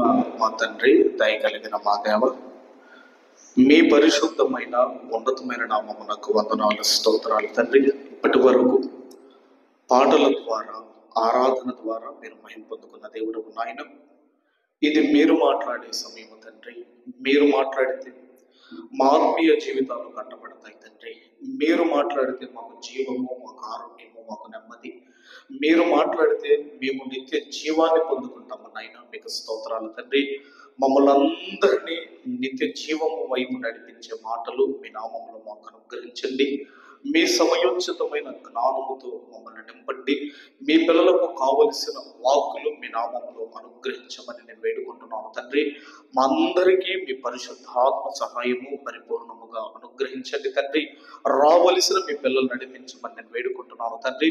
జీవమున్న మా తండ్రి, దయ కలిగిన మా దేవ, మీ పరిశుద్ధమైన ఉన్నతమైన నామమునకు వందనాలు, స్తోత్రాలు తండ్రి. ఇప్పటి వరకు పాటల ద్వారా, ఆరాధన ద్వారా మీరు మహిమ పొందుకున్న దేవుడు నాయన. ఇది మీరు మాట్లాడే సమయం తండ్రి. మీరు మాట్లాడితే మా ఆత్మీయ జీవితాలు కట్టబడతాయి తండ్రి. మీరు మాట్లాడితే మాకు జీవము, మాకు ఆరోగ్యము, మాకు నెమ్మది. మీరు మాట్లాడితే మేము నిత్య జీవాన్ని పొందుకుంటాము నాయన. మీకు స్తోత్రాలు తండ్రి. మమ్మల్ని అందరినీ నిత్య జీవము వైపు నడిపించే మాటలు మీ నామంలో మాకు అనుగ్రహించండి. మీ సమయోచితమైన జ్ఞానముతో మమ్మల్ని నింపండి. మీ పిల్లలకు కావలసిన వాక్కులు మీ నామంలో అనుగ్రహించమని నేను వేడుకుంటున్నాను తండ్రి. మా అందరికీ మీ పరిశుద్ధాత్మ సహాయము పరిపూర్ణముగా అనుగ్రహించండి తండ్రి. రావలసిన మీ పిల్లలు నడిపించమని నేను వేడుకుంటున్నాను తండ్రి.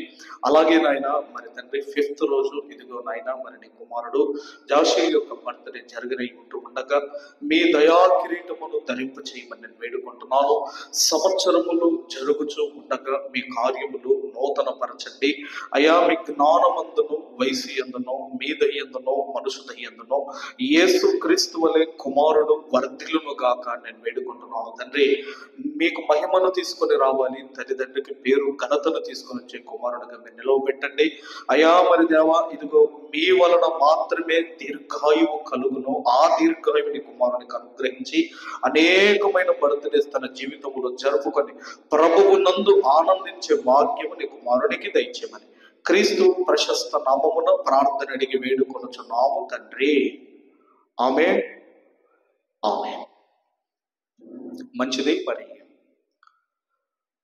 అలాగే నాయన మరి తండ్రి 5th రోజు ఇదిగో నాయన మరి నీ కుమారుడు జాషీల్ యొక్క బర్త్డే జరిగిన ఉంటూ ఉండగా మీ దయా కిరీటమును ధరింప చేయమని నేను వేడుకుంటున్నాను. సంవత్సరములు జరుగుచూ ఉండగా మీ కార్యములు నూతన పరచండి అయా. మీ జ్ఞానమందును, వయసు ఎందునో, మీ దయ్యందునో, మనుషు దయ్యందునో యేసు క్రీస్తు వలె కుమారుడు వర్ధిల్లును గాక నేను వేడుకుంటున్నాను తండ్రి. మీకు మహిమను తీసుకొని రావాలి, తల్లిదండ్రికి పేరు ఘనతను తీసుకొని వచ్చే కుమారుడుగా మీరు నిలవబెట్టండి అయా. మరి దేవా ఇదిగో మీ వలన మాత్రమే దీర్ఘాయువు కలుగును. ఆ దీర్ఘాయువుని కుమారునికి అనుగ్రహించి అనేకమైన బర్త్డేస్ తన జీవితంలో జరుపుకొని ప్రభువు నందు ఆనందించే భాగ్యము నీ కుమారునికి దయచేయమని క్రీస్తు ప్రశస్త నామమున ప్రార్థన అడిగి వేడుకొనుచున్నాము తండ్రి. ఆమేన్, ఆమేన్. మంచిది. మరి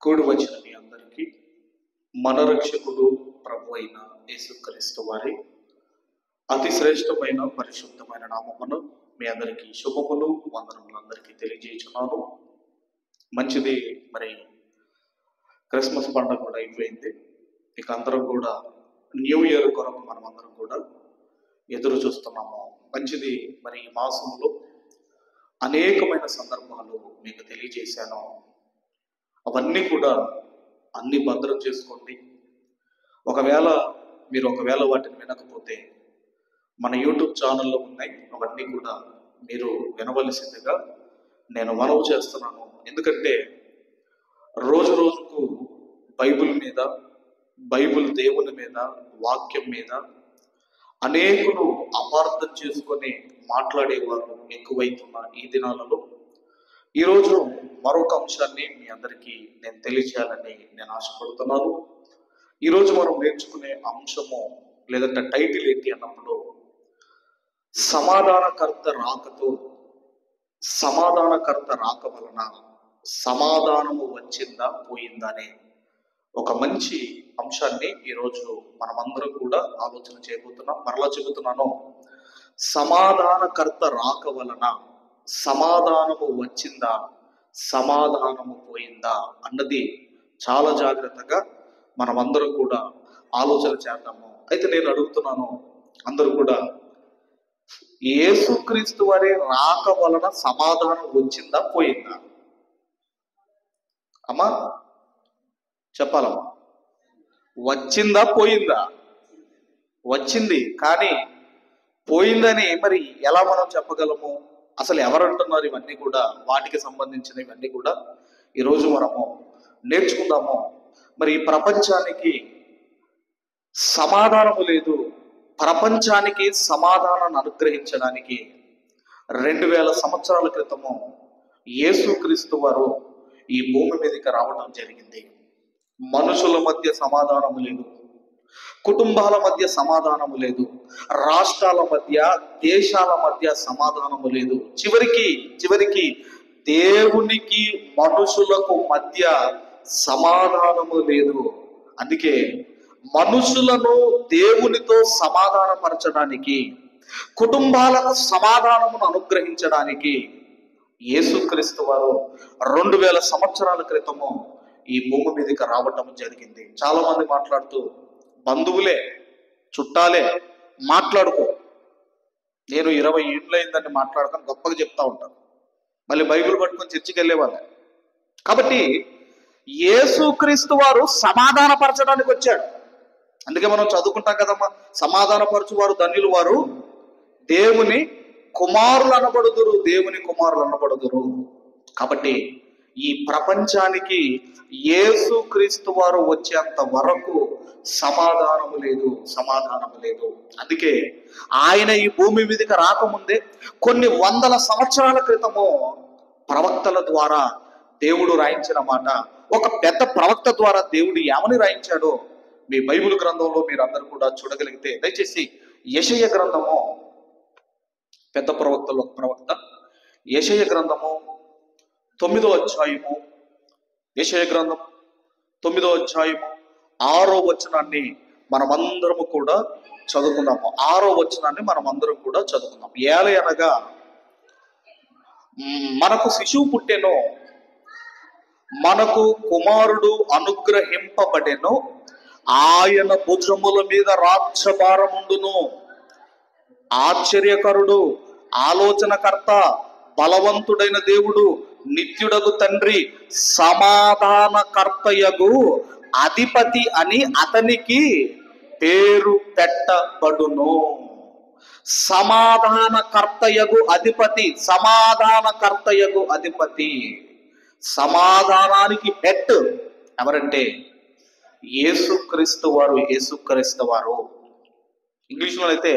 కూడి వచ్చిన మీ అందరికీ మన రక్షకుడు ప్రభు అయిన యేసుక్రీస్తు వారి అతి శ్రేష్టమైన పరిశుద్ధమైన నామమును మీ అందరికీ శుభములు, వందనములు అందరికీ తెలియజేస్తున్నాను. మంచిది. మరి క్రిస్మస్ పండుగ కూడా అయిపోయింది. ఇక అందరం కూడా న్యూ ఇయర్ కొరకు మనం అందరం కూడా ఎదురు చూస్తున్నాము. మంచిది. మరి ఈ మాసంలో అనేకమైన సందర్భాలు మీకు తెలియజేశాను. అవన్నీ కూడా అన్ని భద్రం చేసుకోండి. ఒకవేళ వాటిని వినకపోతే మన యూట్యూబ్ ఛానల్లో ఉన్నాయి. అవన్నీ కూడా మీరు వినవలసిందిగా నేను మనవి చేస్తున్నాను. ఎందుకంటే రోజు రోజుకు బైబిల్ మీద, బైబిల్ దేవుని మీద, వాక్యం మీద అనేకులు అపార్థం చేసుకొని మాట్లాడేవారు ఎక్కువైతున్న ఈ దినాలలో ఈరోజు మరొక అంశాన్ని మీ అందరికీ నేను తెలియజేయాలని నేను ఆశపడుతున్నాను. ఈరోజు మనం నేర్చుకునే అంశము లేదంటే టైటిల్ ఏంటి అన్నప్పుడు సమాధానకర్త రాక వలన సమాధానము వచ్చిందా పోయిందా అనే ఒక మంచి అంశాన్ని ఈరోజు మనమందరం కూడా ఆలోచన చేయబోతున్నాం. మరలా చెబుతున్నాను, సమాధానకర్త రాక వలన సమాధానము వచ్చిందా, సమాధానము పోయిందా అన్నది చాలా జాగ్రత్తగా మనమందరం కూడా ఆలోచన చేద్దాము. అయితే నేను అడుగుతున్నాను, అందరూ కూడా యేసుక్రీస్తు వారి రాక వలన సమాధానం వచ్చిందా పోయిందా? అమ్మా చెప్పాలమ్మా, వచ్చిందా పోయిందా? వచ్చింది, కానీ పోయిందని మరి ఎలా మనం చెప్పగలము? అసలు ఎవరంటున్నారు? ఇవన్నీ కూడా వాటికి సంబంధించిన ఇవన్నీ కూడా ఈరోజు మనము నేర్చుకుందాము. మరి ఈ ప్రపంచానికి సమాధానము లేదు. ప్రపంచానికి సమాధానాన్ని అనుగ్రహించడానికి 2000 సంవత్సరాల క్రితము యేసుక్రీస్తు వారు ఈ భూమి మీదకి రావడం జరిగింది. మనుషుల మధ్య సమాధానము లేదు, కుటుంబాల మధ్య సమాధానము లేదు, రాష్ట్రాల మధ్య, దేశాల మధ్య సమాధానము లేదు. చివరికి దేవునికి మనుషులకు మధ్య సమాధానము లేదు. అందుకే మనుషులను దేవునితో సమాధానపరచడానికి, కుటుంబాలకు సమాధానమును అనుగ్రహించడానికి యేసుక్రీస్తు వారు 2000 సంవత్సరాల క్రితము ఈ భూమి మీదకి రావటం జరిగింది. చాలా మంది మాట్లాడుతూ బంధువులే, చుట్టాలే, మాట్లాడుకో. నేను 20 ఏళ్ళు అయిందని మాట్లాడుకొని గొప్పగా చెప్తా ఉంటాను. మళ్ళీ బైబిల్ పట్టుకొని చర్చికి వెళ్ళేవాళ్ళే. కాబట్టి యేసుక్రీస్తు వారు సమాధానపరచడానికి వచ్చాడు. అందుకే మనం చదువుకుంటాం కదమ్మా, సమాధానపరచు వారు ధన్యులు, వారు దేవుని కుమారులు అనబడుదురు, దేవుని కుమారులు అనబడుదురు. కాబట్టి ఈ ప్రపంచానికి యేసుక్రీస్తు వారు వచ్చేంత వరకు సమాధానము లేదు. అందుకే ఆయన ఈ భూమి మీదకి రాకముందే కొన్ని వందల సంవత్సరాల క్రితము ప్రవక్తల ద్వారా దేవుడు రాయించిన మాట, ఒక పెద్ద ప్రవక్త ద్వారా దేవుడు ఏమని రాయించాడో మీ బైబిల్ గ్రంథంలో మీరు అందరూ కూడా చూడగలిగితే, దయచేసి యెషయా గ్రంథము, పెద్ద ప్రవక్తలో ఒక ప్రవక్త, యెషయా గ్రంథము 9వ అధ్యాయము, యెషయా గ్రంథం 9వ అధ్యాయము 6వ వచనాన్ని మనమందరము కూడా చదువుకుందాము. 6వ వచనాన్ని మనమందరం కూడా చదువుకుందాం. ఏలయనగా మనకు శిశువు పుట్టెను, మనకు కుమారుడు అనుగ్రహింపబడెను, ఆయన భుజముల మీద రాజ్యభారముండును. ఆశ్చర్యకరుడు, ఆలోచనకర్త, బలవంతుడైన దేవుడు, నిత్యుడగు తండ్రి, సమాధానకర్తయగు అధిపతి అని అతనికి పేరు పెట్టబడును. సమాధానకర్తయగు అధిపతి, సమాధానకర్తయగు అధిపతి. సమాధానానికి హెడ్ ఎవరంటే యేసుక్రీస్తు వారు. ఇంగ్లీష్లో అయితే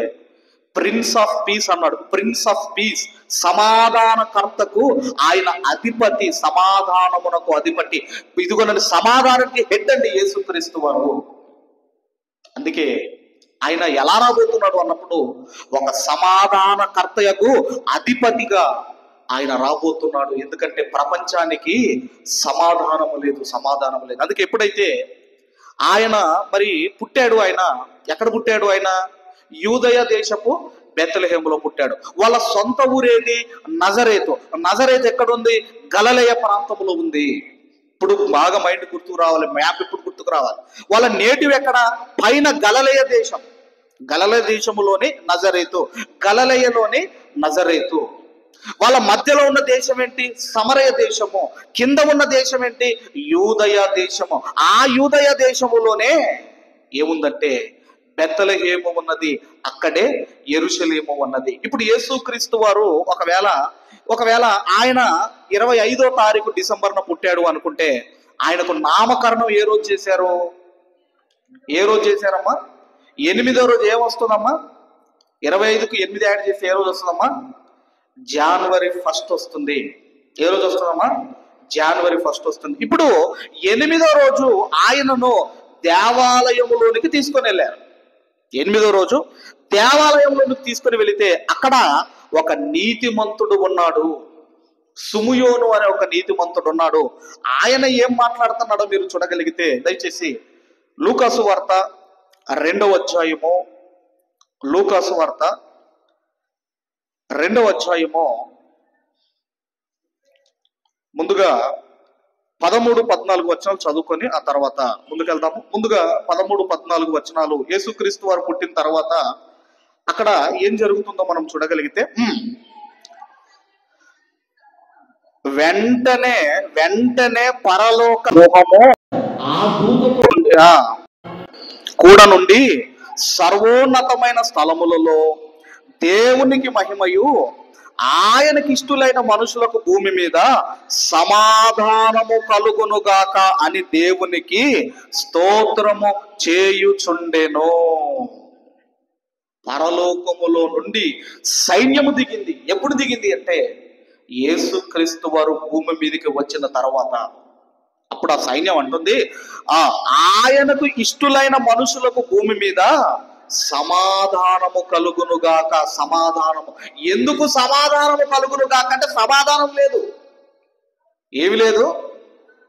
ప్రిన్స్ ఆఫ్ పీస్ అన్నాడు. ప్రిన్స్ ఆఫ్ పీస్, సమాధానకర్తకు ఆయన అధిపతి, సమాధానమునకు అధిపతి. ఇదిగోనండి సమాధానానికి హెడ్ అండి యేసుక్రీస్తు వారు. అందుకే ఆయన ఎలా రాబోతున్నాడు అన్నప్పుడు ఒక సమాధానకర్తయకు అధిపతిగా ఆయన రాబోతున్నాడు. ఎందుకంటే ప్రపంచానికి సమాధానము లేదు. అందుకే ఎప్పుడైతే ఆయన మరి పుట్టాడు, ఆయన ఎక్కడ పుట్టాడు? ఆయన యూదయ దేశపు బెత్లెహేములో పుట్టాడు. వాళ్ళ సొంత ఊరేది? నజరేతు. నజరేతు ఎక్కడుంది? గలిలయ ప్రాంతంలో ఉంది. ఇప్పుడు బాగా మైండ్ గుర్తుకు రావాలి, మ్యాప్ ఇప్పుడు గుర్తుకు రావాలి. వాళ్ళ నేటివ్ ఎక్కడ? పైన గలిలయ దేశం, గలిలయ దేశములోని నజరేతు, గలిలయలోని నజరేతు. వాళ్ళ మధ్యలో ఉన్న దేశం ఏంటి? సమరయ దేశము. కింద ఉన్న దేశం ఏంటి? యూదయ దేశము. ఆ యూదయ దేశములోనే ఏముందంటే బెత్లెహేము ఉన్నది, అక్కడే యెరూషలేము ఉన్నది. ఇప్పుడు యేసుక్రీస్తు వారు ఒకవేళ ఆయన 25వ తారీఖు డిసెంబర్న పుట్టాడు అనుకుంటే, ఆయనకు నామకరణం ఏ రోజు చేశారు? చేశారమ్మా? 8వ రోజు ఏమొస్తుందమ్మా? 25కు 8 యాడ్ చేస్తే ఏ రోజు వస్తుందమ్మా? జనవరి 1 వస్తుంది. ఏ రోజు వస్తుందమ్మా? జనవరి 1 వస్తుంది. ఇప్పుడు 8వ రోజు ఆయనను దేవాలయంలోనికి తీసుకొని వెళ్ళారు. 8వ రోజు దేవాలయంలోనికి తీసుకుని వెళితే అక్కడ ఒక నీతిమంతుడు ఉన్నాడు, సుమయోను అనే ఒక నీతిమంతుడు ఉన్నాడు. ఆయన ఏం మాట్లాడుతున్నాడో మీరు చూడగలిగితే, దయచేసి లూకాసు వార్త 2వ అధ్యాయము, లూకాసు వార్త 2వ అధ్యాయము ముందుగా 13-14 వచనాలు చదువుకొని ఆ తర్వాత ముందుకెళ్దాము. ముందుగా 13-14 వచనాలు. యేసుక్రీస్తు వారు పుట్టిన తర్వాత అక్కడ ఏం జరుగుతుందో మనం చూడగలిగితే, వెంటనే పరలోక లోకము ఆ దూతతో కూడా నుండి సర్వోన్నతమైన స్థలములలో దేవునికి మహిమయు ఆయనకి ఇష్టలైన మనుషులకు భూమి మీద సమాధానము కలుగునుగాక అని దేవునికి స్తోత్రము చేయుచుండెను. పరలోకములో నుండి సైన్యము దిగింది. ఎప్పుడు దిగింది అంటే యేసుక్రీస్తు వారు భూమి మీదకి వచ్చిన తర్వాత. అప్పుడు ఆ సైన్యం అంటుంది, ఆయనకు ఇష్టలైన మనుషులకు భూమి మీద సమాధానము కలుగునుగాక. సమాధానము. ఎందుకు సమాధానము కలుగునుగాక అంటే సమాధానం లేదు, ఏమి లేదు.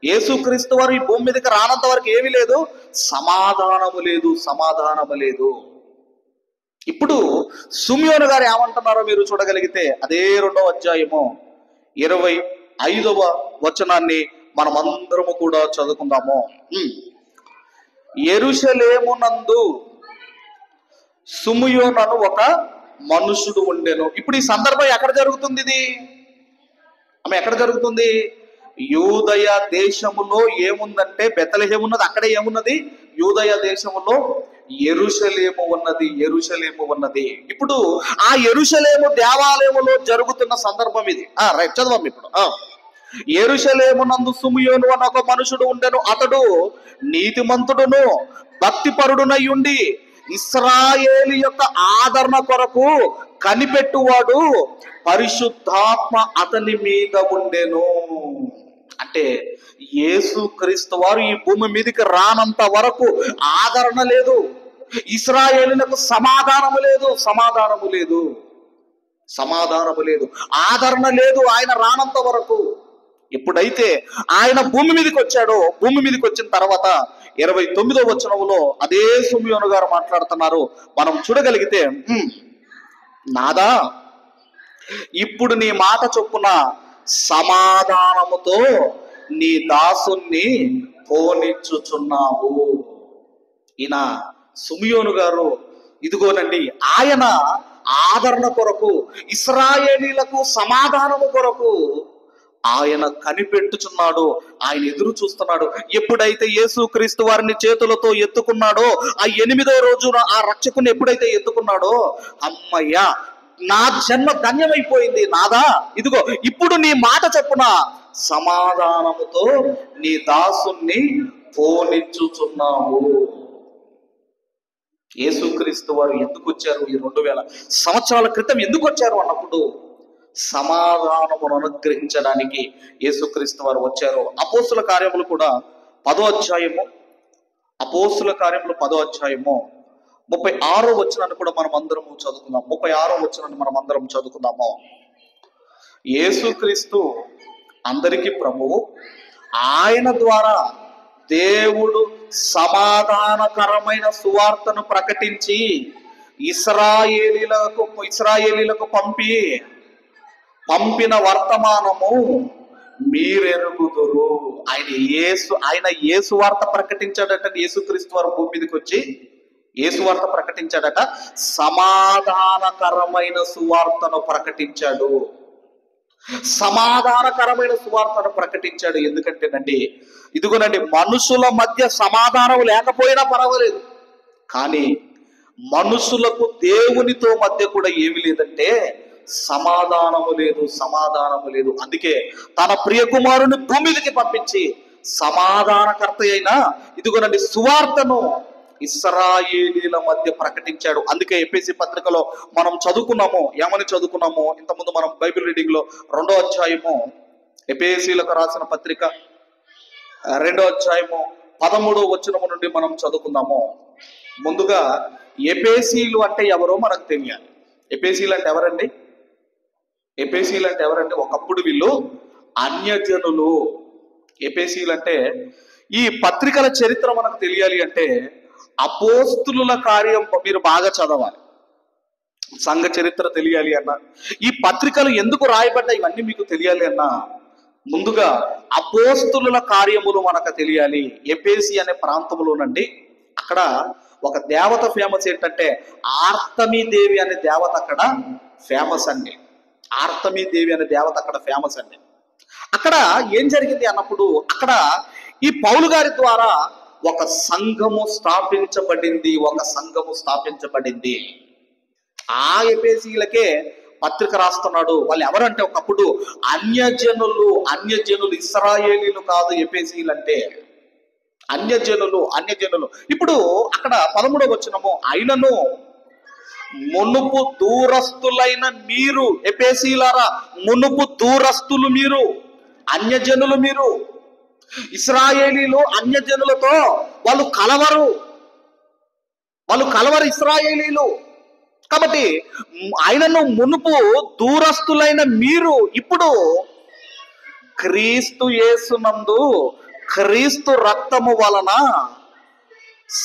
యేసుక్రీస్తు వారు ఈ భూమి మీదకి రానంత వరకు ఏమి లేదు, సమాధానము లేదు. ఇప్పుడు సుమయోను గారు ఏమంటున్నారో మీరు చూడగలిగితే, అదే 2వ అధ్యాయము 25వ వచనాన్ని మనం అందరము కూడా చదువుకుందాము. యెరూషలేమునందు సుమయోను ఒక మనుషుడు ఉండెను. ఇప్పుడు ఈ సందర్భం ఎక్కడ జరుగుతుంది? ఇది ఎక్కడ జరుగుతుంది? యూదయ దేశములో ఏముందంటే బెత్లెహేము ఉన్నది. అక్కడే ఏమున్నది? యూదయ దేశములో యెరూషలేము ఉన్నది, యెరూషలేము ఉన్నది. ఇప్పుడు ఆ యెరూషలేము దేవాలయములో జరుగుతున్న సందర్భం ఇది. రైట్, చదవం ఇప్పుడు. యెరూషలేమునందు సిమియోను అన్న ఒక మనుషుడు ఉండెను. అతడు నీతిమంతుడును భక్తిపరుడునై ఉండి ఇశ్రాయేలు యొక్క ఆదరణ కొరకు కనిపెట్టువాడు, పరిశుద్ధాత్మ అతని మీద ఉండెను. అంటే యేసుక్రీస్తు వారు ఈ భూమి మీదకి రానంత వరకు ఆదరణ లేదు, ఇశ్రాయేలులకు సమాధానము లేదు, సమాధానము లేదు, సమాధానము లేదు, ఆదరణ లేదు ఆయన రానంత వరకు. ఎప్పుడైతే ఆయన భూమి మీదకి వచ్చాడో, భూమి మీదకి వచ్చిన తర్వాత 29వ వచనంలో అదే సిమియోను గారు మాట్లాడుతున్నారు. మనం చూడగలిగితే, నాదా ఇప్పుడు నీ మాట చొప్పున సమాధానముతో నీ దాసుని పోనిచ్చుచున్నావు. ఈయన సిమియోను గారు ఇదిగోనండి, ఆయన ఆదరణ కొరకు, ఇశ్రాయేలీలకు సమాధానము కొరకు ఆయన కనిపెట్టుచున్నాడు, ఆయన ఎదురు చూస్తున్నాడు. ఎప్పుడైతే యేసుక్రీస్తు వారిని చేతులతో ఎత్తుకున్నాడో, ఆ 8వ రోజున ఆ రక్షకుని ఎప్పుడైతే ఎత్తుకున్నాడో, అమ్మయ్యా నా జన్మ ధన్యమైపోయింది, నాదా ఇదిగో ఇప్పుడు నీ మాట చొప్పున సమాధానముతో నీ దాసుని పోనిచ్చుచున్నావు. యేసుక్రీస్తు వారు ఎందుకు వచ్చారు? ఈ 2000 సంవత్సరాల క్రితం ఎందుకు వచ్చారు అన్నప్పుడు సమాధానమును అనుగ్రహించడానికి యేసుక్రీస్తు వారు వచ్చారు. అపోస్తుల కార్యములు కూడా 10వ అధ్యాయము, అపోస్తుల కార్యములు 10వ అధ్యాయము 36వ వచనాన్ని కూడా మనం అందరము చదువుకుందాం. 36వ వచనాన్ని మనం అందరం చదువుకుందాము. యేసుక్రీస్తు అందరికీ ప్రభువు, ఆయన ద్వారా దేవుడు సమాధానకరమైన సువార్తను ప్రకటించి ఇశ్రాయేలీలకు పంపిన వర్తమానము మీరెరుగుదురు. ఆయన యేసు వార్త ప్రకటించాడట. యేసుక్రీస్తు వారు భూమి మీదకి వచ్చి యేసు వార్త ప్రకటించాడట, సమాధానకరమైన సువార్తను ప్రకటించాడు, సమాధానకరమైన సువార్తను ప్రకటించాడు. ఎందుకంటేనండి, ఇదిగోనండి, మనుషుల మధ్య సమాధానం లేకపోయినా పర్వాలేదు, కానీ మనుషులకు దేవునితో మధ్య కూడా ఏమి లేదంటే సమాధానము లేదు, సమాధానము లేదు. అందుకే తన ప్రియ కుమారుని భూమి మీదకి పంపించి సమాధానకర్త అయిన ఇదిగోనండి సువార్తను ఇశ్రాయేలీల మధ్య ప్రకటించాడు. అందుకే ఎఫెసీ పత్రికలో మనం చదువుకున్నాము, ఏమని చదువుకున్నాము ఇంతకుముందు మనం బైబిల్ రీడింగ్ లో 2వ అధ్యాయము, ఎఫెసీలకు రాసిన పత్రిక 2వ అధ్యాయము 13వ వచనము నుండి మనం చదువుకుందాము. ముందుగా ఎఫెసీలు అంటే ఎవరో మనకు తెలియాలి. ఎఫెసీలు అంటే ఎవరండి? ఎఫెసీలు అంటే ఎవరండి? ఒకప్పుడు వీళ్ళు అన్యజనులు. ఎఫెసీలు అంటే, ఈ పత్రికల చరిత్ర మనకు తెలియాలి అంటే అపోస్తులుల కార్యం మీరు బాగా చదవాలి. సంఘ చరిత్ర తెలియాలి అన్న, ఈ పత్రికలు ఎందుకు రాయబడ్డాయి ఇవన్నీ మీకు తెలియాలి అన్న, ముందుగా అపోస్తులుల కార్యములు మనకు తెలియాలి. ఎఫెసీ అనే ప్రాంతంలోనండి, అక్కడ ఒక దేవత ఫేమస్. ఏంటంటే ఆర్తమీ దేవి అనే దేవత అక్కడ ఫేమస్ అండి. ఆర్తమీ దేవి అనే దేవత అక్కడ ఫేమస్ అండి. అక్కడ ఏం జరిగింది అన్నప్పుడు, అక్కడ ఈ పౌలు గారి ద్వారా ఒక సంఘము స్థాపించబడింది, ఒక సంఘము స్థాపించబడింది. ఆ ఎఫెసీలకే పత్రిక రాస్తున్నాడు. వాళ్ళు ఎవరంటే ఒకప్పుడు అన్యజనులు, ఇశ్రాయేలీలు కాదు ఎఫెసీలు అంటే, అన్యజనులు. ఇప్పుడు అక్కడ 13వ వచనము, అయినను మునుపు దూరస్తులైన మీరు, ఎఫెసీలారా మునుపు దూరస్తులు మీరు, అన్యజనులు మీరు. ఇశ్రాయేలీలు అన్యజనులతో వాళ్ళు కలవరు ఇశ్రాయేలీలు. కాబట్టి ఆయనను మునుపు దూరస్తులైన మీరు ఇప్పుడు క్రీస్తు యేసునందు క్రీస్తు రక్తము వలన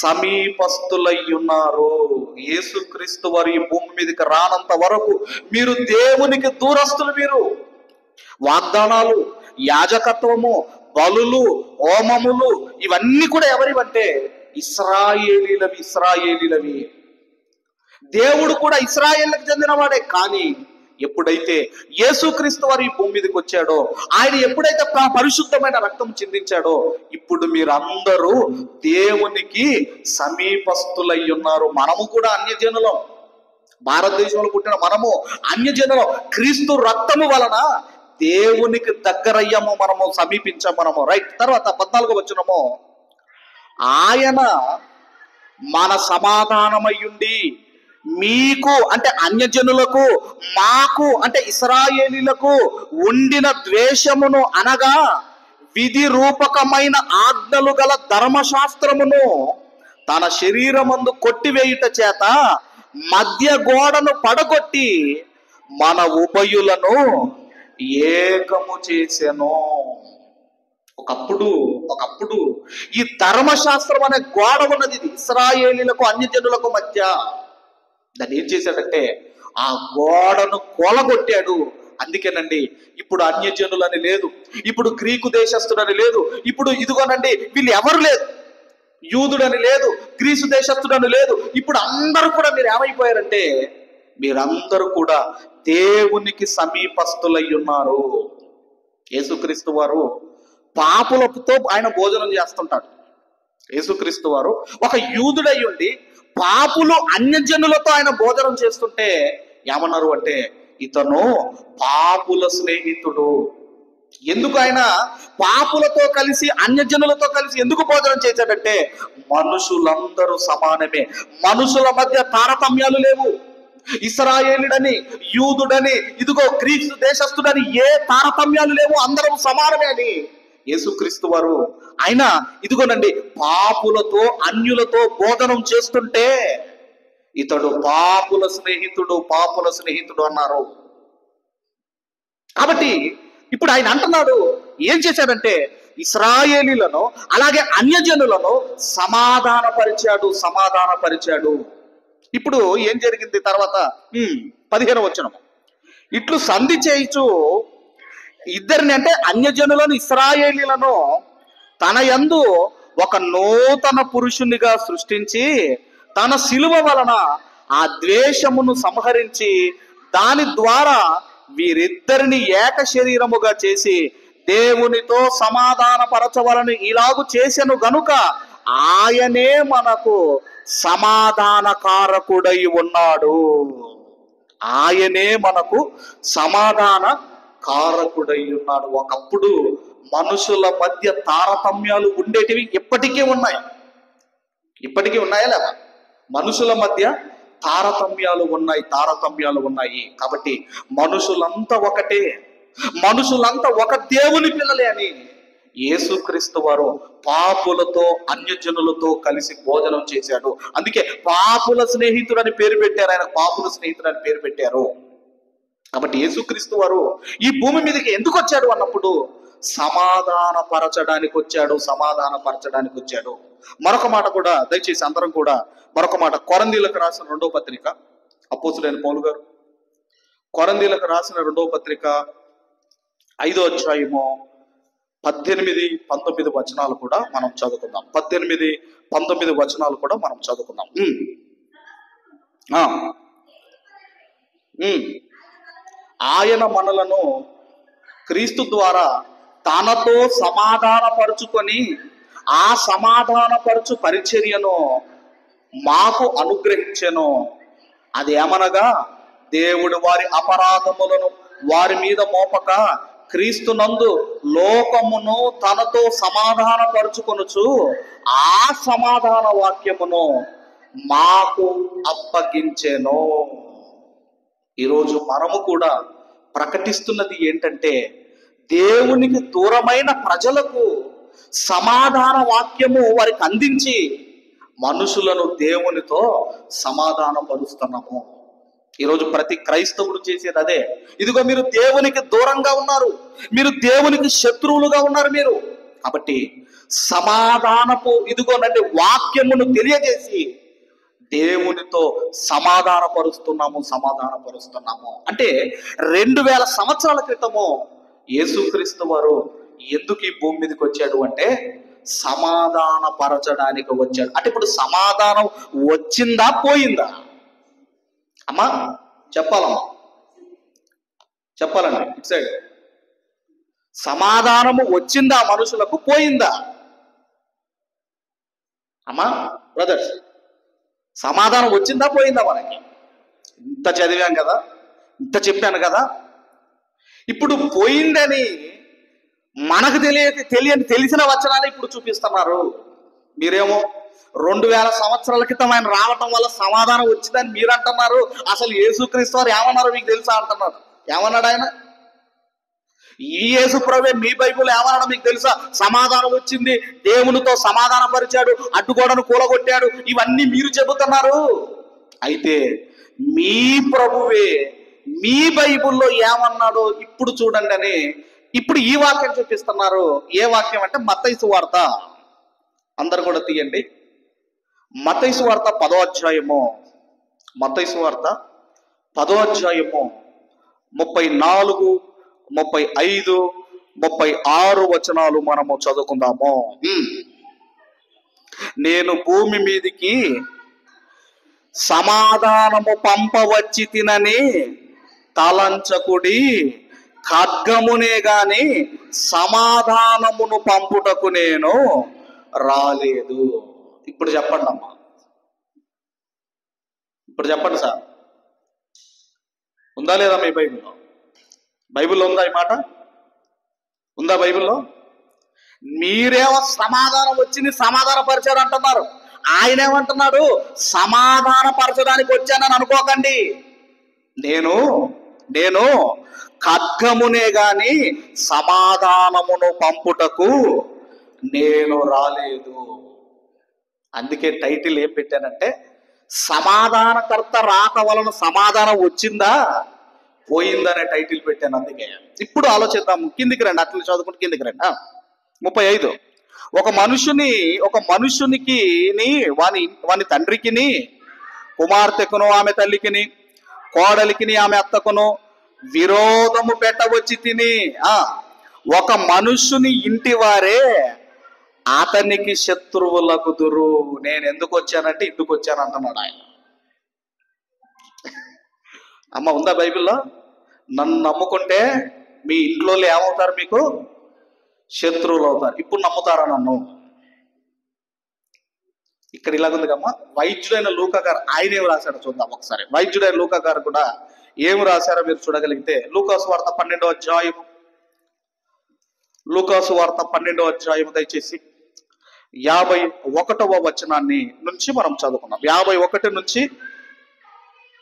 సమీపస్తులై ఉన్నారు. యేసుక్రీస్తు వారి ఈ భూమి మీదకి రానంత వరకు మీరు దేవునికి దూరస్తులు. మీరు వాగ్దానాలు, యాజకత్వము, బలులు, హోమములు ఇవన్నీ కూడా ఎవరివంటే ఇశ్రాయేలీలవి. దేవుడు కూడా ఇశ్రాయేలుకు చెందినవాడే, కానీ ఎప్పుడైతే యేసుక్రీస్తు వారు ఈ భూమి మీదకి వచ్చాడో, ఆయన ఎప్పుడైతే పరిశుద్ధమైన రక్తం చిందించాడో, ఇప్పుడు మీరందరూ దేవునికి సమీపస్తులై ఉన్నారు. మనము కూడా అన్యజనులం, భారతదేశంలో పుట్టిన మనము అన్యజనులం. క్రీస్తు రక్తము వలన దేవునికి దగ్గరయ్యాము, మనము సమీపించాము మనము. రైట్. తర్వాత 14వ వచనము, ఆయన మన సమాధానమయ్యుండి మీకు అంటే అన్యజనులకు, మాకు అంటే ఇశ్రాయేలీలకు ఉండిన ద్వేషమును అనగా విధి రూపకమైన ఆజ్ఞలు గల ధర్మశాస్త్రమును తన శరీరమందు కొట్టివేయుట చేత మధ్య గోడను పడగొట్టి మన ఉభయులను ఏకము చేసెను. ఒకప్పుడు ఈ ధర్మశాస్త్రం అనే గోడ ఉన్నది, ఇది ఇశ్రాయేలీలకు అన్యజనులకు మధ్య. దాన్ని ఏం చేశాడంటే ఆ గోడను కూలగొట్టాడు. అందుకేనండి ఇప్పుడు అన్యజనులని లేదు, ఇప్పుడు గ్రీకు దేశస్థుడని లేదు, ఇప్పుడు ఇదిగోనండి వీళ్ళు ఎవరు లేదు, యూదుడని లేదు, గ్రీసు దేశస్థుడని లేదు. ఇప్పుడు అందరూ కూడా మీరు ఏమైపోయారంటే మీరందరూ కూడా దేవునికి సమీపస్తులై ఉన్నారు. యేసుక్రీస్తు వారు పాపులతో ఆయన భోజనం చేస్తుంటాడు. యేసుక్రీస్తు వారు ఒక యూదుడై ఉండి పాపులు అన్యజనులతో ఆయన భోజనం చేస్తుంటే ఏమన్నారు అంటే ఇతను పాపుల స్నేహితుడు. ఎందుకు ఆయన పాపులతో కలిసి అన్యజనులతో కలిసి ఎందుకు భోజనం చేశాడంటే మనుషులందరూ సమానమే, మనుషుల మధ్య తారతమ్యాలు లేవు. ఇశ్రాయేలుడని, యూదుడని, ఇదిగో గ్రీసు దేశస్థుడని ఏ తారతమ్యాలు లేవు, అందరం సమానమే అని యేసుక్రీస్తు వారు ఆయన ఇదిగోనండి పాపులతో అన్యులతో భోజనం చేస్తుంటే ఇతడు పాపుల స్నేహితుడు అన్నారు. కాబట్టి ఇప్పుడు ఆయన అంటున్నాడు ఏం చేశాడంటే ఇశ్రాయేలీలను అలాగే అన్యజనులను సమాధానపరిచాడు. ఇప్పుడు ఏం జరిగింది తర్వాత 15వ వచనము, ఇట్లు సంధి చేయిచు ఇద్దరిని అంటే అన్యజనులను ఇశ్రాయేలీలను తన యందు ఒక నూతన పురుషునిగా సృష్టించి తన శిలువ వలన ఆ ద్వేషమును సంహరించి దాని ద్వారా వీరిద్దరిని ఏక శరీరముగా చేసి దేవునితో సమాధాన పరచవలని ఇలాగు చేసెను గనుక ఆయనే మనకు సమాధానకారకుడై ఉన్నాడు. ఆయనే మనకు సమాధానకారకుడై ఉన్నాడు. ఒకప్పుడు మనుషుల మధ్య తారతమ్యాలు ఉండేటివి ఇప్పటికీ ఉన్నాయా లేదా? మనుషుల మధ్య తారతమ్యాలు ఉన్నాయి. కాబట్టి మనుషులంతా ఒకటే, మనుషులంతా ఒక దేవుని పిల్లలే అని యేసుక్రీస్తు వారు పాపులతో అన్యజనులతో కలిసి భోజనం చేశాడు. అందుకే పాపుల స్నేహితుడు అని పేరు పెట్టారు, ఆయన పాపుల స్నేహితుడు అని పేరు పెట్టారు. కాబట్టి యేసుక్రీస్తు వారు ఈ భూమి మీదకి ఎందుకు వచ్చాడు అన్నప్పుడు సమాధానపరచడానికి వచ్చాడు. మరొక మాట కూడా దయచేసి అందరం కూడా మరొక మాట, కొరంథీయులకు రాసిన 2వ పత్రిక, అపోస్తులైన పౌలు గారు కొరంథీయులకు రాసిన 2వ పత్రిక 5వ అధ్యాయము 18-19 వచనాలు కూడా మనం చదువుకుందాం. 18-19 వచనాలు కూడా మనం చదువుకుందాం. ఆయన మనలను క్రీస్తు ద్వారా తనతో సమాధానపరుచుకొని ఆ సమాధానపరచు పరిచర్యను మాకు అనుగ్రహించెను. అది ఏమనగా దేవుడు వారి అపరాధములను వారి మీద మోపక క్రీస్తునందు లోకమును తనతో సమాధానపరుచుకొనుచు ఆ సమాధాన వాక్యమును మాకు అప్పగించెను. ఈరోజు మనము కూడా ప్రకటిస్తున్నది ఏంటంటే దేవునికి దూరమైన ప్రజలకు సమాధాన వాక్యము వారికి అందించి మనుషులను దేవునితో సమాధానపరుస్తున్నాము. ఈరోజు ప్రతి క్రైస్తవుడు చేసేది అదే. ఇదిగో మీరు దేవునికి దూరంగా ఉన్నారు, మీరు దేవునికి శత్రువులుగా ఉన్నారు మీరు. కాబట్టి సమాధానపు ఇదిగోనండి వాక్యమును తెలియజేసి దేవునితో సమాధానపరుస్తున్నాము. అంటే 2000 సంవత్సరాల క్రితము యేసుక్రీస్తు వారు ఎందుకు ఈ భూమి మీదకి వచ్చాడు అంటే సమాధానపరచడానికి వచ్చాడు. అంటే ఇప్పుడు సమాధానం వచ్చిందా పోయిందా? అమ్మా చెప్పాలమ్మా, చెప్పాలండి ఇటు సైడ్. సమాధానము వచ్చిందా మనుషులకు, పోయిందా? అమ్మా బ్రదర్స్, సమాధానం వచ్చిందా పోయిందా? మనకి ఇంత చదివాం కదా, ఇంత చెప్పాను కదా. ఇప్పుడు పోయిందని మనకు తెలిసిన వచనాన్ని ఇప్పుడు చూపిస్తున్నారు. మీరేమో 2000 సంవత్సరాల క్రితం ఆయన రావటం వల్ల సమాధానం వచ్చిందని మీరు అంటున్నారు. అసలు యేసుక్రీస్తు వారు ఏమన్నారో మీకు తెలుసా అంటున్నారు. ఏమన్నాడు ఆయన? ఈ యేసు ప్రభువే మీ బైబిల్ ఏమన్నాడో మీకు తెలుసా? సమాధానం వచ్చింది, దేవునితో సమాధాన పరిచాడు, అడ్డుగోడను కూలగొట్టాడు, ఇవన్నీ మీరు చెబుతున్నారు. అయితే మీ ప్రభువే మీ బైబిల్లో ఏమన్నాడో ఇప్పుడు చూడండి అని ఇప్పుడు ఈ వాక్యం చూపిస్తున్నారు. ఏ వాక్యం అంటే మత్తయి సువార్త. అందరు కూడా తీయండి. మత్తయి సువార్త 10వ అధ్యాయము, మత్తయి సువార్త 10వ అధ్యాయము 34, 35, 36 వచనాలు మనము చదువుకుందాము. నేను భూమి మీదికి సమాధానము పంపవచ్చి తినని తలంచకుడి, ఖడ్గమునే గాని సమాధానమును పంపుటకు నేను రాలేదు. ఇప్పుడు చెప్పండి అమ్మా, ఇప్పుడు చెప్పండి సార్, ఉందా లేదా మీ బైబిల్లో? బైబిల్లో ఉందా ఈ మాట? ఉందా బైబిల్లో? మీరేమో సమాధానం వచ్చింది, సమాధానపరిచారు అంటున్నారు. ఆయన ఏమంటున్నాడు? సమాధానపరచడానికి వచ్చానని అనుకోకండి. నేను ఖడ్గమునే గాని సమాధానమును పంపుటకు నేను రాలేదు. అందుకే టైటిల్ ఏం పెట్టానంటే, సమాధానకర్త రాక వలన సమాధానం వచ్చిందా పోయిందనే టైటిల్ పెట్టాను. అందుకే ఇప్పుడు ఆలోచిద్దాం. కిందికి రండి, అట్లా చదువుకుంటే కిందికి రండి. 35. ఒక మనుషునికి వాని తండ్రికిని, కుమార్తెకును ఆమె తల్లికిని, కోడలికిని ఆమె అత్తకును విరోధము పెట్టవచ్చి తిని, ఒక మనుషుని ఇంటి వారే అతనికి శత్రువులగుదురు. నేను ఎందుకు వచ్చానంటే ఇందుకు వచ్చాను అంటున్నాడు ఆయన. అమ్మ ఉందా బైబిల్లో? నన్ను నమ్ముకుంటే మీ ఇంట్లో ఏమవుతారు? మీకు శత్రువులు అవుతారు. ఇప్పుడు నమ్ముతారా నన్ను? ఇక్కడ ఇలాగుంది కమ్మా. వైద్యుడైన లూకా గారు ఆయన ఏమి రాశాడో చూద్దాం ఒకసారి. వైద్యుడైన లూకా గారు కూడా ఏమి రాశారో మీరు చూడగలిగితే, లూకాసు వార్త 12వ అధ్యాయం, లూకాసు వార్త 12వ అధ్యాయం దయచేసి 51వ వచనాన్ని నుంచి మనం చదువుకున్నాం. 51 నుంచి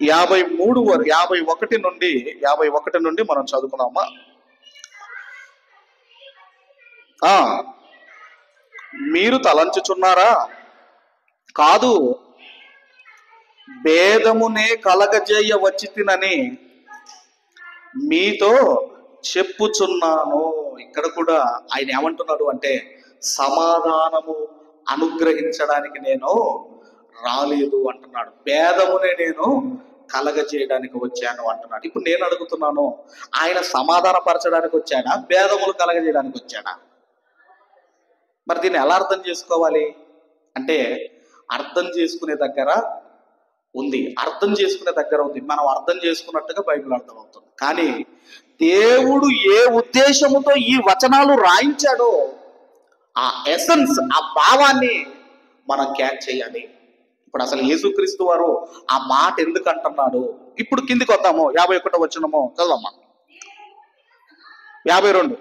53 వరకు, 51 నుండి మనం చదువుకున్నామా. మీరు తలంచుచున్నారా? కాదు, భేదమునే కలగజేయ వచ్చి తినని మీతో చెప్పుచున్నాను. ఇక్కడ కూడా ఆయన ఏమంటున్నాడు అంటే, సమాధానము అనుగ్రహించడానికి నేను రాలేదు అంటున్నాడు. భేదమునే నేను కలగజేయడానికి వచ్చాను అంటున్నాడు. ఇప్పుడు నేను అడుగుతున్నాను, ఆయన సమాధానపరచడానికి వచ్చాడా, భేదములు కలగజేయడానికి వచ్చాడా? మరి దీన్ని ఎలా అర్థం చేసుకోవాలి అంటే, అర్థం చేసుకునే దగ్గర ఉంది, మనం అర్థం చేసుకున్నట్టుగా బైబిల్ అర్థమవుతుంది. కానీ దేవుడు ఏ ఉద్దేశముతో ఈ వచనాలు రాయించాడో ఆ ఎసెన్స్, ఆ భావాన్ని మనం క్యాచ్ చేయాలి. ఇప్పుడు అసలు యేసుక్రీస్తు వారు ఆ మాట ఎందుకు అంటున్నాడు? ఇప్పుడు కిందికి వద్దాము. 51వ వచనము చదవమ్మా. 52.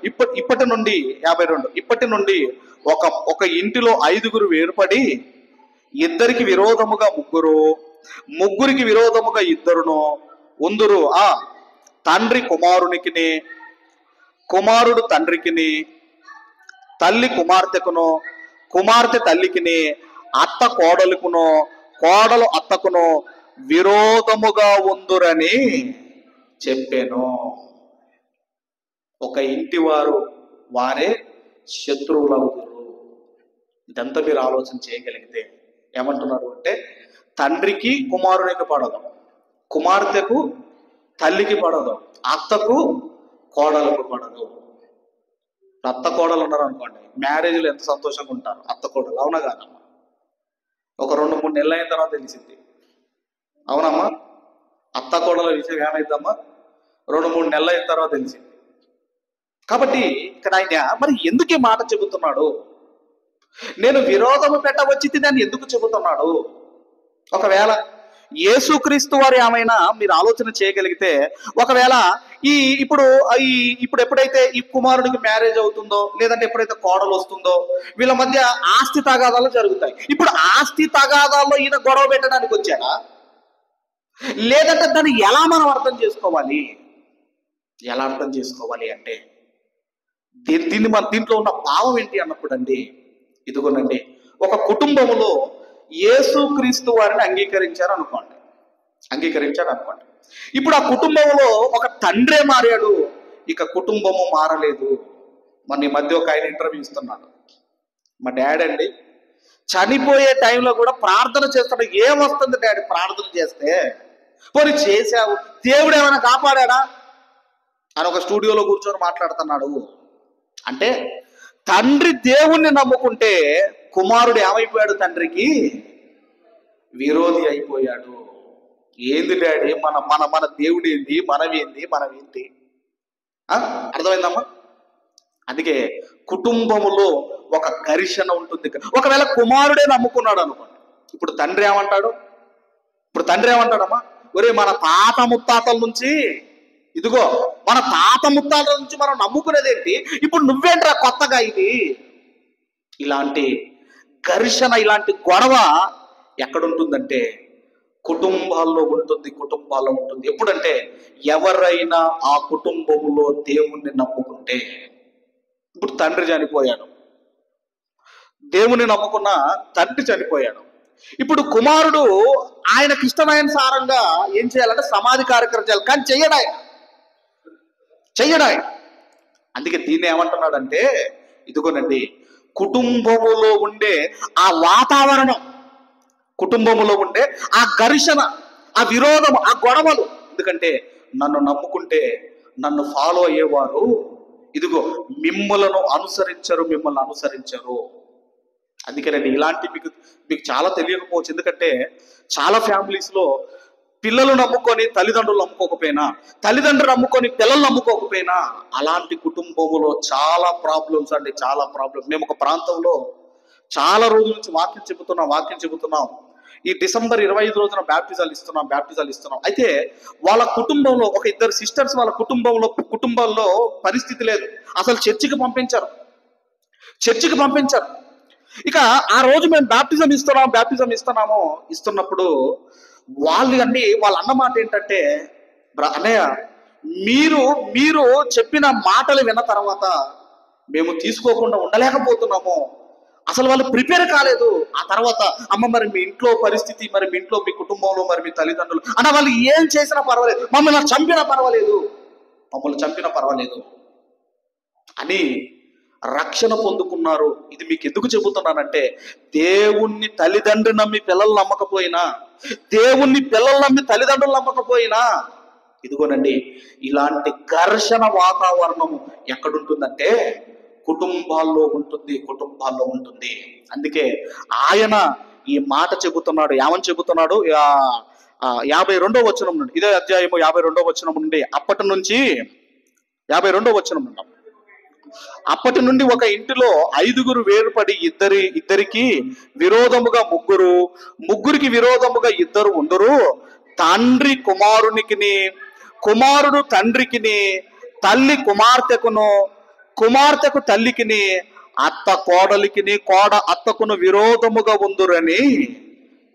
ఇప్పటి నుండి ఒక ఇంటిలో 5గురు వేరుపడి, ఇద్దరికి విరోధముగా ముగ్గురికి విరోధముగా 2 ఉందురు. తండ్రి కుమారునికిని, కుమారుడు తండ్రికిని, తల్లి కుమార్తెకును, కుమార్తె తల్లికిని, అత్త కోడలుకును, కోడలు అత్తకును విరోధముగా ఉందురని చెప్పాను. ఒక ఇంటి వారే శత్రువులవుతారు. ఇదంతా మీరు ఆలోచన చేయగలిగితే ఏమంటున్నారు అంటే, తండ్రికి కుమారునికి పడదు, కుమార్తెకు తల్లికి పడదు, అత్తకు కోడలకు పడదు. అత్త కోడలు ఉన్నారు అనుకోండి, మ్యారేజ్లో ఎంత సంతోషంగా ఉంటారు అత్త కోడలు, అవునా కాదమ్మా? ఒక 2-3 నెలలు అయిన తర్వాత తెలిసింది, అవునమ్మా? అత్త కోడల విషయం ఏమైందమ్మా? 2-3 నెలలు అయిన తర్వాత తెలిసింది. కాబట్టి ఇక్కడ ఆయన మరి ఎందుకు ఈ మాట చెబుతున్నాడు? నేను విరోధము పెట్టవచ్చి దాన్ని ఎందుకు చెబుతున్నాడు? ఒకవేళ యేసుక్రీస్తు వారు ఏమైనా మీరు ఆలోచన చేయగలిగితే, ఒకవేళ ఇప్పుడు ఇప్పుడు ఎప్పుడైతే ఈ కుమారుడికి మ్యారేజ్ అవుతుందో, లేదంటే ఎప్పుడైతే కోడలు వస్తుందో, వీళ్ళ మధ్య ఆస్తి తగాదాలు జరుగుతాయి. ఇప్పుడు ఆస్తి తగాదాల్లో ఈయన గొడవ పెట్టడానికి వచ్చాడా? లేదంటే దాన్ని ఎలా మనం అర్థం చేసుకోవాలి? ఎలా అర్థం చేసుకోవాలి అంటే దీంట్లో ఉన్న భావం ఏంటి అన్నప్పుడు అండి, ఇదిగోనండి, ఒక కుటుంబములో యేసుక్రీస్తు వారిని అంగీకరించారు అనుకోండి. ఇప్పుడు ఆ కుటుంబంలో ఒక తండ్రే మారాడు, ఇక కుటుంబము మారలేదు. మన ఈ మధ్య ఒక ఆయన ఇంటర్వ్యూ ఇస్తున్నాడు. మా డాడీ అండి చనిపోయే టైంలో కూడా ప్రార్థన చేస్తాడు. ఏమొస్తుంది డాడీ ప్రార్థన చేస్తే? పోనీ చేశావు, దేవుడు ఏమైనా కాపాడా అని ఒక స్టూడియోలో కూర్చొని మాట్లాడుతున్నాడు. అంటే తండ్రి దేవుణ్ణి నమ్ముకుంటే కుమారుడు ఏమైపోయాడు? తండ్రికి విరోధి అయిపోయాడు. ఏంది డాడీ మన మన మన దేవుడు ఏంది, మనమేంటి? అర్థమైందమ్మా? అందుకే కుటుంబములో ఒక ఘర్షణ ఉంటుంది. ఒకవేళ కుమారుడే నమ్ముకున్నాడు అనుకోండి, ఇప్పుడు తండ్రి ఏమంటాడమ్మా? ఒరే, మన తాత ముత్తాతల నుంచి మనం నమ్ముకునేది ఏంటి, ఇప్పుడు నువ్వేంట్రా కొత్తగా ఇది? ఇలాంటి ఘర్షణ, ఇలాంటి గొడవ ఎక్కడుంటుందంటే కుటుంబాల్లో ఉంటుంది. ఎప్పుడంటే ఎవరైనా ఆ కుటుంబంలో దేవుణ్ణి నమ్ముకుంటే. ఇప్పుడు తండ్రి చనిపోయాడు, దేవుణ్ణి నమ్ముకున్న తండ్రి చనిపోయాడు. ఇప్పుడు కుమారుడు ఆయనకి ఇష్టమైన సారంగా ఏం చేయాలంటే సమాధి కార్యక్రమం చేయాలి, కానీ చెయ్యడు ఆయన. అందుకే దీన్ని ఏమంటున్నాడంటే, ఇదిగోనండి, కుటుంబములో ఉండే ఆ వాతావరణం, కుటుంబములో ఉండే ఆ ఘర్షణ, ఆ విరోధం, ఆ గొడవలు. ఎందుకంటే నన్ను నమ్ముకుంటే, నన్ను ఫాలో అయ్యేవారు ఇదిగో మిమ్మల్ని అనుసరించరు. అందుకేనండి ఇలాంటి మీకు చాలా తెలియకపోవచ్చు. ఎందుకంటే చాలా ఫ్యామిలీస్లో పిల్లలు నమ్ముకొని తల్లిదండ్రులు నమ్ముకోకపోయినా, తల్లిదండ్రులు నమ్ముకొని పిల్లలు నమ్ముకోకపోయినా, అలాంటి కుటుంబములో చాలా ప్రాబ్లమ్స్ అండి, చాలా ప్రాబ్లమ్స్. మేము ఒక ప్రాంతంలో చాలా రోజుల నుంచి వాక్యం చెబుతున్నాం. ఈ డిసెంబర్ 25 రోజున బ్యాప్టిజాలు ఇస్తున్నాం. అయితే వాళ్ళ కుటుంబంలో ఒక ఇద్దరు సిస్టర్స్, వాళ్ళ కుటుంబంలో పరిస్థితి లేదు, అసలు చర్చికి పంపించారు. ఇక ఆ రోజు మేము బ్యాప్టిజం ఇస్తున్నప్పుడు వాళ్ళ అన్న మాట ఏంటంటే, అన్నయ్య మీరు చెప్పిన మాటలు విన్న తర్వాత మేము తీసుకోకుండా ఉండలేకపోతున్నాము. అసలు వాళ్ళు ప్రిపేర్ కాలేదు. ఆ తర్వాత అమ్మ, మరి మీ ఇంట్లో పరిస్థితి, మరి మీ ఇంట్లో, మీ కుటుంబంలో, మరి మీ తల్లిదండ్రులు అన్న వాళ్ళు ఏం చేసినా పర్వాలేదు, మమ్మల్ని చంపినా పర్వాలేదు అని రక్షణ పొందుకున్నారు. ఇది మీకు ఎందుకు చెబుతున్నానంటే, దేవుణ్ణి తల్లిదండ్రులు నమ్మి పిల్లలు నమ్మకపోయినా, దేవుణ్ణి పిల్లలు నమ్మి తల్లిదండ్రులు నమ్మకపోయినా, ఇదిగోనండి ఇలాంటి ఘర్షణ వాతావరణము ఎక్కడుంటుందంటే కుటుంబాల్లో ఉంటుంది. అందుకే ఆయన ఈ మాట చెబుతున్నాడు. ఏమని చెబుతున్నాడు? 52వ వచనం నుండి, ఇదే అధ్యాయము 52వ వచనం నుండి, అప్పటి నుంచి 52వ వచనం నుండి, అప్పటి నుండి ఒక ఇంటిలో 5 వేరుపడి ఇద్దరికి విరోధముగా ముగ్గురికి విరోధముగా 2 ఉండురు. తండ్రి కుమారునికిని, కుమారుడు తండ్రికిని, తల్లి కుమార్తెకును, కుమార్తెకు తల్లికిని, అత్త కోడలికిని, కోడ అత్తకును విరోధముగా ఉందురని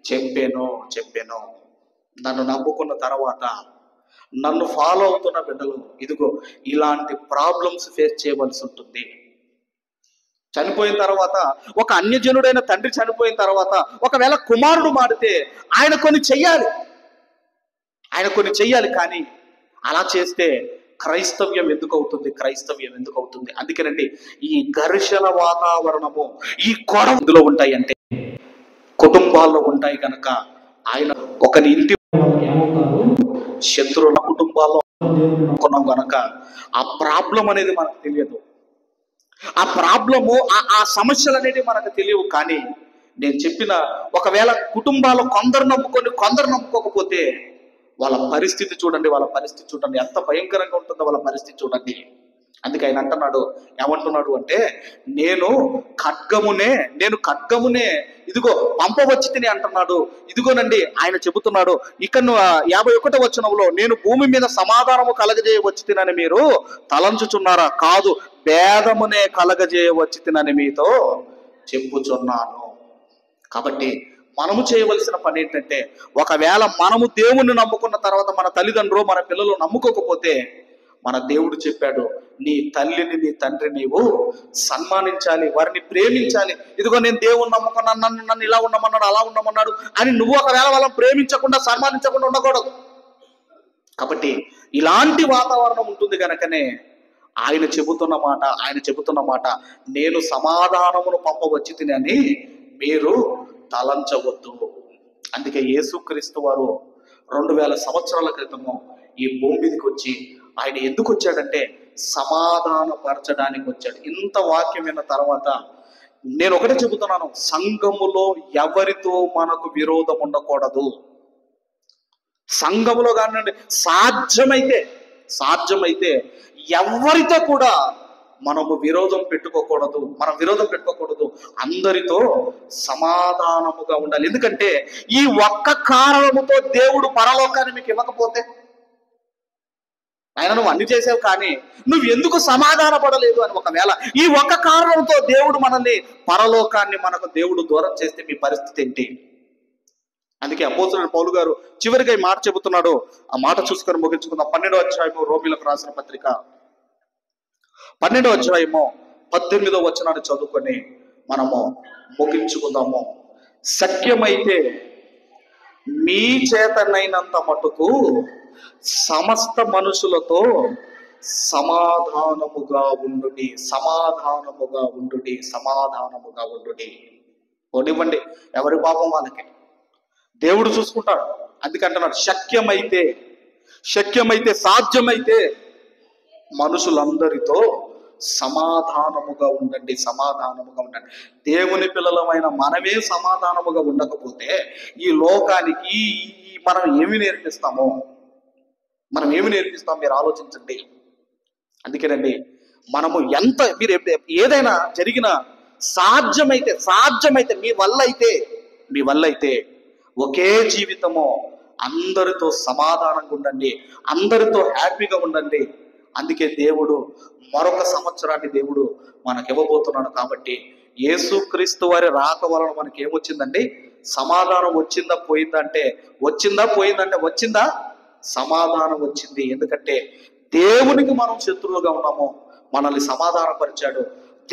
చెప్పాను. నన్ను నమ్ముకున్న తర్వాత, నన్ను ఫాలో అవుతున్న బిడ్డలు ఇదిగో ఇలాంటి ప్రాబ్లమ్స్ ఫేస్ చేయవలసి ఉంటుంది. చనిపోయిన తర్వాత, ఒక అన్యజనుడైన తండ్రి చనిపోయిన తర్వాత, ఒకవేళ కుమారుడు మారితే ఆయన కొన్ని చెయ్యాలి. కానీ అలా చేస్తే క్రైస్తవ్యం ఎందుకు అవుతుంది? అందుకేనండి ఈ ఘర్షణ వాతావరణము, ఈ గొడవలో ఉంటాయి అంటే కుటుంబాల్లో ఉంటాయి కనుక ఆయన ఒకని ఇంటి శత్రువుల కుటుంబాల్లో అనుకున్నాం కనుక ఆ ప్రాబ్లం అనేది మనకు తెలియదు. ఆ ప్రాబ్లము, ఆ సమస్యలు అనేవి మనకు తెలియవు. కానీ నేను చెప్పిన ఒకవేళ కుటుంబాలు కొందరు నమ్ముకోకపోతే వాళ్ళ పరిస్థితి చూడండి, వాళ్ళ పరిస్థితి చూడండి, ఎంత భయంకరంగా ఉంటుందో వాళ్ళ పరిస్థితి చూడండి. అందుకే ఆయన అంటున్నాడు, ఏమంటున్నాడు అంటే, నేను ఖడ్గమునే ఇదిగో పంపవచ్చి తిని అంటున్నాడు. ఇదిగోనండి ఆయన చెబుతున్నాడు ఇక్కడ 51వ వచనంలో, నేను భూమి మీద సమాధానము కలగజేయవచ్చి తినని మీరు తలంచుచున్నారా? కాదు, భేదమునే కలగజేయవచ్చి తినని మీతో చెప్పుచున్నాను. కాబట్టి మనము చేయవలసిన పని ఏంటంటే, ఒకవేళ మనము దేవుణ్ణి నమ్ముకున్న తర్వాత మన తల్లిదండ్రులు మన పిల్లలు నమ్ముకోకపోతే, మన దేవుడు చెప్పాడు, నీ తల్లిని నీ తండ్రిని నీవు సన్మానించాలి, వారిని ప్రేమించాలి. ఇదిగో నేను దేవుణ్ణి నమ్ముకున్నాను, నన్ను ఇలా ఉండమన్నాడు, అలా ఉండమన్నాడు అని నువ్వు ఒకవేళ వాళ్ళని ప్రేమించకుండా సన్మానించకుండా ఉండకూడదు. కాబట్టి ఇలాంటి వాతావరణం ఉంటుంది కనుకనే ఆయన చెబుతున్న మాట నేను సమాధానమును పంపవచ్చి తిని అని మీరు తలంచవద్దు. అందుకే యేసుక్రీస్తు వారు 2000 సంవత్సరాల క్రితము ఈ భూమి మీదకి వచ్చి ఆయన ఎందుకు వచ్చాడంటే సమాధానపరచడానికి వచ్చాడు. ఇంత వాక్యం విన్న తర్వాత నేను ఒకటే చెబుతున్నాను, సంఘములో ఎవరితో మనకు విరోధం ఉండకూడదు. సంఘములో కానివ్వండి, సాధ్యమైతే ఎవరితో కూడా మనము విరోధం పెట్టుకోకూడదు. అందరితో సమాధానముగా ఉండాలి. ఎందుకంటే ఈ ఒక్క కారణముతో దేవుడు పరలోకాన్ని మీకు ఇవ్వకపోతే, ఆయన నువ్వు అన్ని చేసావు కానీ నువ్వు ఎందుకు సమాధాన పడలేదు అని ఒకవేళ ఈ ఒక్క కారణంతో దేవుడు మనల్ని పరలోకాన్ని మనకు దేవుడు దూరం చేస్తే మీ పరిస్థితి ఏంటి? అందుకే అపోస్తలుడైన పౌలు గారు చివరిగా ఈ మాట చెబుతున్నాడు. ఆ మాట చూసుకొని ముగించుకుందాం. 12వ అధ్యాయము రోమీయులకు రాసిన పత్రిక 12వ అధ్యాయము 18వ వచనాన్ని చదువుకొని మనము ముగించుకుందాము. శక్యమైతే మీ చేతనైనంత మటుకు సమస్త మనుషులతో సమాధానముగా ఉండుడి. పోనివ్వండి, ఎవరి పాపం వాళ్ళకి దేవుడు చూసుకుంటాడు. అందుకంటున్నాడు, శక్యమైతే సాధ్యమైతే మనుషులందరితో సమాధానముగా ఉండండి. దేవుని పిల్లలమైన మనమే సమాధానముగా ఉండకపోతే ఈ లోకానికి మనం ఏమి నేర్పిస్తాం? మీరు ఆలోచించండి. అందుకేనండి, మనము మీరు ఏదైనా జరిగిన సాధ్యమైతే మీ వల్ల అయితే ఒకే జీవితము, అందరితో సమాధానంగా ఉండండి, అందరితో హ్యాపీగా ఉండండి. అందుకే దేవుడు మరొక సంవత్సరాన్ని దేవుడు మనకు ఇవ్వబోతున్నాడు. కాబట్టి యేసుక్రీస్తు వారి రాక వలన మనకి ఏమొచ్చిందండి? సమాధానం వచ్చిందా? సమాధానం వచ్చింది. ఎందుకంటే దేవునికి మనం శత్రువులుగా ఉన్నాము, మనల్ని సమాధానపరిచాడు.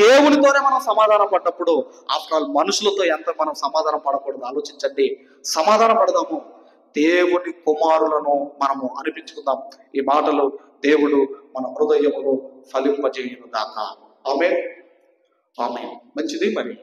దేవునితోనే మనం సమాధానం పడ్డప్పుడు ఆఫ్టర్ ఆల్ మనుషులతో ఎంత మనం సమాధానం పడకూడదు? ఆలోచించండి. సమాధానం పడదాము, దేవుని కుమారులను మనము అనిపించుకుందాం. ఈ మాటలు దేవుడు మన హృదయములో ఫలింపజేయును గాక. ఆమేన్. మంచిది. మరి